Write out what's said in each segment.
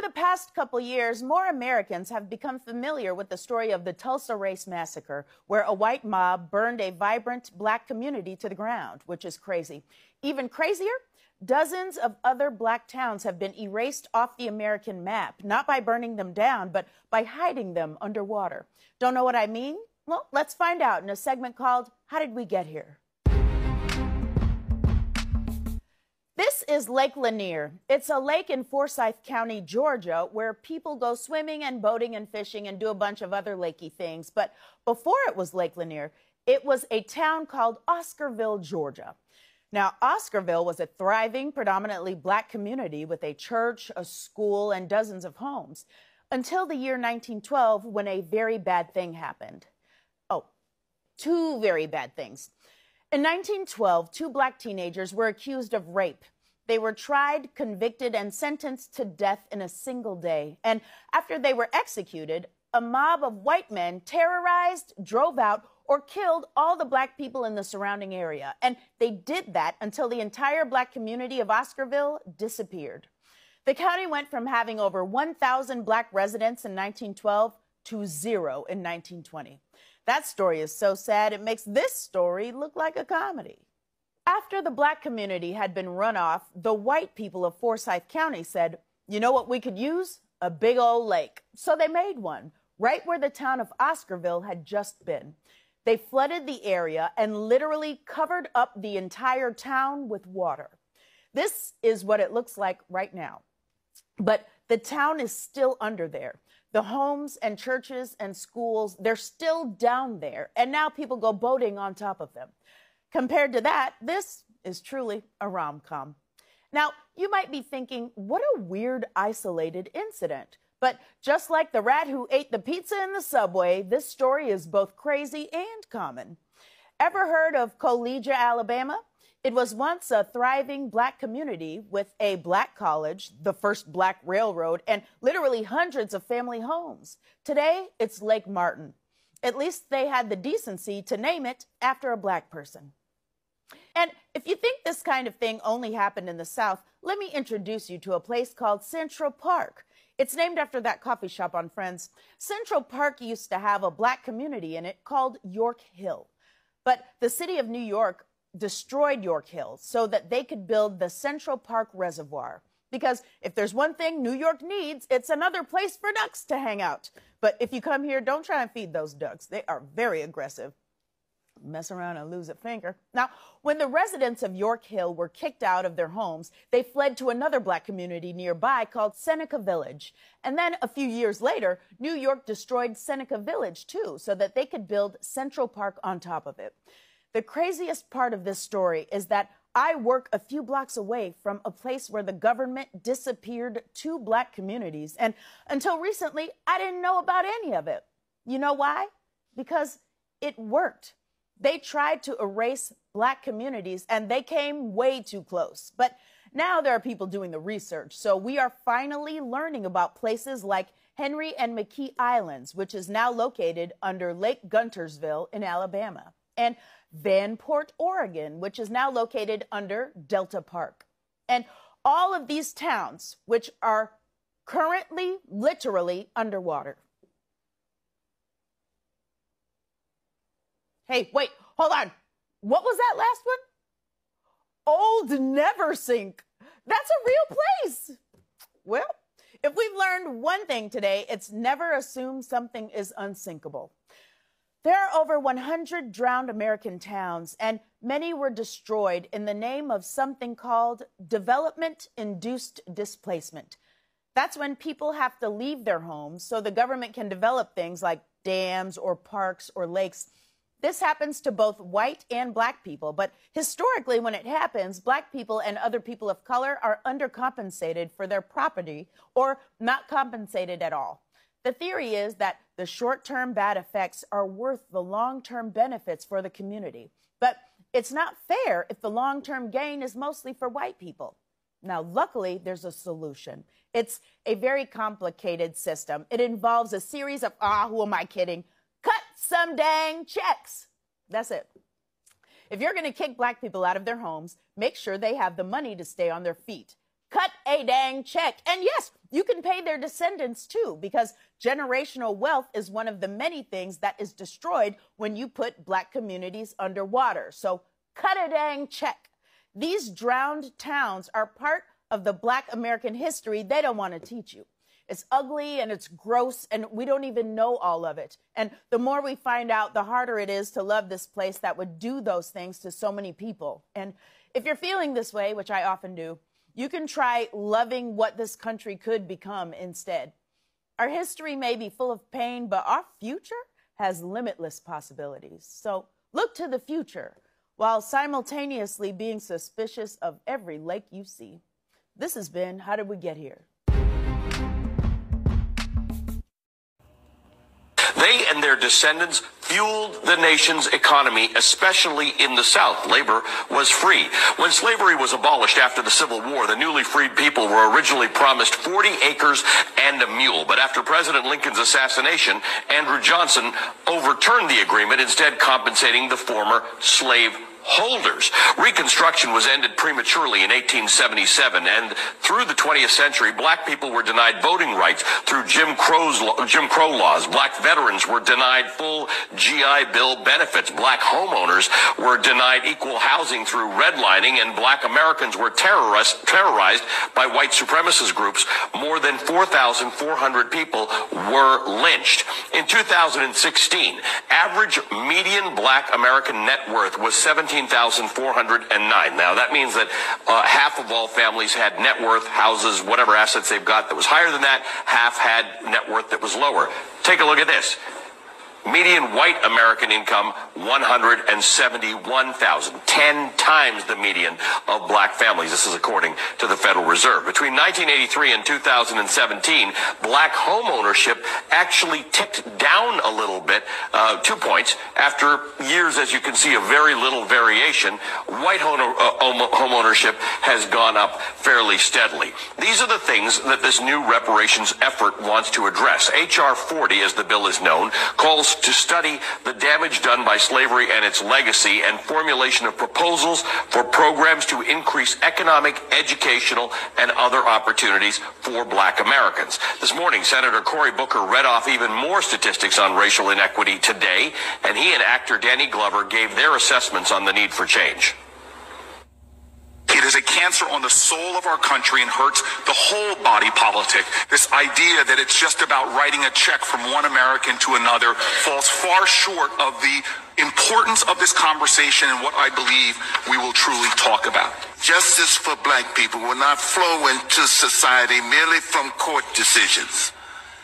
Over the past couple years, more Americans have become familiar with the story of the Tulsa Race Massacre, where a white mob burned a vibrant black community to the ground, which is crazy. Even crazier, dozens of other black towns have been erased off the American map, not by burning them down, but by hiding them underwater. Don't know what I mean? Well, let's find out in a segment called How Did We Get Here? This is Lake Lanier. It's a lake in Forsyth County, Georgia, where people go swimming and boating and fishing and do a bunch of other lakey things. But before it was Lake Lanier, it was a town called Oscarville, Georgia. Now, Oscarville was a thriving, predominantly black community with a church, a school, and dozens of homes, until the year 1912, when a very bad thing happened. Oh, two very bad things. In 1912, two black teenagers were accused of rape. They were tried, convicted, and sentenced to death in a single day. And after they were executed, a mob of white men terrorized, drove out, or killed all the black people in the surrounding area. And they did that until the entire black community of Oscarville disappeared. The county went from having over 1,000 black residents in 1912 to 0 in 1920. That story is so sad, it makes this story look like a comedy. After the black community had been run off, the white people of Forsyth County said, you know what we could use? A big old lake. So they made one, right where the town of Oscarville had just been. They flooded the area and literally covered up the entire town with water. This is what it looks like right now. But the town is still under there. The homes and churches and schools, they're still down there. And now people go boating on top of them. Compared to that, this is truly a rom-com. Now, you might be thinking, what a weird, isolated incident. But just like the rat who ate the pizza in the subway, this story is both crazy and common. Ever heard of Collegia, Alabama? It was once a thriving black community with a black college, the first black railroad, and literally hundreds of family homes. Today, it's Lake Martin. At least they had the decency to name it after a black person. And if you think this kind of thing only happened in the South, let me introduce you to a place called Central Park. It's named after that coffee shop on Friends. Central Park used to have a black community in it called York Hill. But the city of New York destroyed York Hill so that they could build the Central Park Reservoir. Because if there's one thing New York needs, it's another place for ducks to hang out. But if you come here, don't try and feed those ducks. They are very aggressive. Mess around and lose a finger. Now, when the residents of York Hill were kicked out of their homes, they fled to another black community nearby called Seneca Village. And then a few years later, New York destroyed Seneca Village too, so that they could build Central Park on top of it. The craziest part of this story is that I work a few blocks away from a place where the government disappeared two black communities. And until recently, I didn't know about any of it. You know why? Because it worked. They tried to erase black communities and they came way too close. But now there are people doing the research. So we are finally learning about places like Henry and McKee Islands, which is now located under Lake Guntersville in Alabama, and Vanport, Oregon, which is now located under Delta Park. And all of these towns, which are currently literally underwater. Hey, wait, hold on. What was that last one? Old Neversink. That's a real place. Well, if we've learned one thing today, it's never assume something is unsinkable. There are over 100 drowned American towns, and many were destroyed in the name of something called development-induced displacement. That's when people have to leave their homes so the government can develop things like dams or parks or lakes. This happens to both white and black people, but historically when it happens, black people and other people of color are undercompensated for their property or not compensated at all. The theory is that the short-term bad effects are worth the long-term benefits for the community. But it's not fair if the long-term gain is mostly for white people. Now, luckily, there's a solution. It's a very complicated system. It involves a series of, who am I kidding? Cut some dang checks. That's it. If you're going to kick black people out of their homes, make sure they have the money to stay on their feet. cut a dang check. And yes, you can pay their descendants too, because generational wealth is one of the many things that is destroyed when you put Black communities underwater. So cut a dang check. These drowned towns are part of the Black American history they don't want to teach you. It's ugly and it's gross, and we don't even know all of it. And the more we find out, the harder it is to love this place that would do those things to so many people. And if you're feeling this way, which I often do, you can try loving what this country could become instead. Our history may be full of pain, but our future has limitless possibilities. So look to the future while simultaneously being suspicious of every lake you see. This has been How Did We Get Here? They and their descendants fueled the nation's economy, especially in the South. Labor was free. When slavery was abolished after the Civil War, the newly freed people were originally promised 40 acres and a mule. But after President Lincoln's assassination, Andrew Johnson overturned the agreement, instead compensating the former slave holders. Reconstruction was ended prematurely in 1877, and through the 20th century, Black people were denied voting rights through Jim Crow laws. Black veterans were denied full GI Bill benefits. Black homeowners were denied equal housing through redlining, and Black Americans were terrorized by white supremacist groups. More than 4,400 people were lynched. In 2016, average median Black American net worth was $17,409. Now, that means that half of all families had net worth, houses, whatever assets they've got that was higher than that. Half had net worth that was lower. Take a look at this. Median white American income, $171,000, 10 times the median of Black families. This is according to the Federal Reserve. Between 1983 and 2017, Black home ownership actually ticked down a little bit, 2 points. After years, as you can see, of very little variation, white home ownership has gone up fairly steadily. These are the things that this new reparations effort wants to address. H.R. 40, as the bill is known, calls to study the damage done by slavery and its legacy, and formulation of proposals for programs to increase economic, educational, and other opportunities for Black Americans. This morning, Senator Cory Booker read off even more statistics on racial inequity today, and he and actor Danny Glover gave their assessments on the need for change. It is a cancer on the soul of our country and hurts the whole body politic. This idea that it's just about writing a check from one American to another falls far short of the importance of this conversation and what I believe we will truly talk about. Justice for Black people will not flow into society merely from court decisions,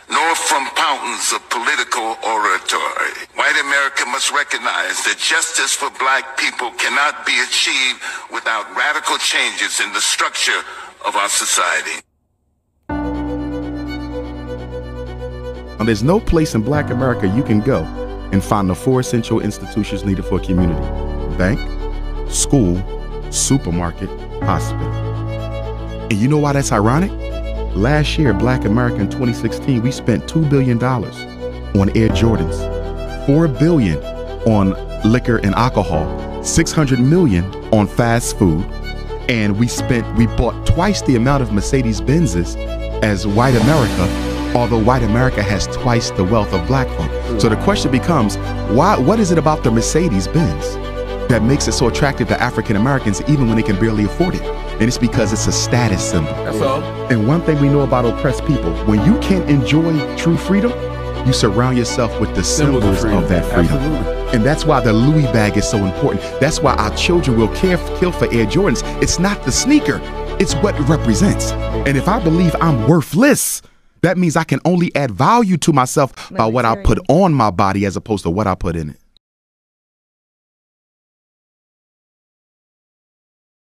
nor from fountains of political oratory. White America must recognize that justice for Black people cannot be achieved without radical changes in the structure of our society. There's no place in Black America you can go and find the 4 essential institutions needed for a community: bank, school, supermarket, hospital. And you know why that's ironic? Last year, Black America in 2016, we spent $2 billion on Air Jordans, $4 billion on liquor and alcohol, $600 million on fast food, and we bought twice the amount of Mercedes-Benzes as white America, although white America has twice the wealth of Black folk. So the question becomes, what is it about the Mercedes-Benz that makes it so attractive to African Americans even when they can barely afford it? And it's because it's a status symbol. That's all. And one thing we know about oppressed people, when you can't enjoy true freedom, you surround yourself with the symbols of that freedom. Absolutely. And that's why the Louis bag is so important. That's why our children will kill for Air Jordans. It's not the sneaker, it's what it represents. And if I believe I'm worthless, that means I can only add value to myself by what I put on my body as opposed to what I put in it.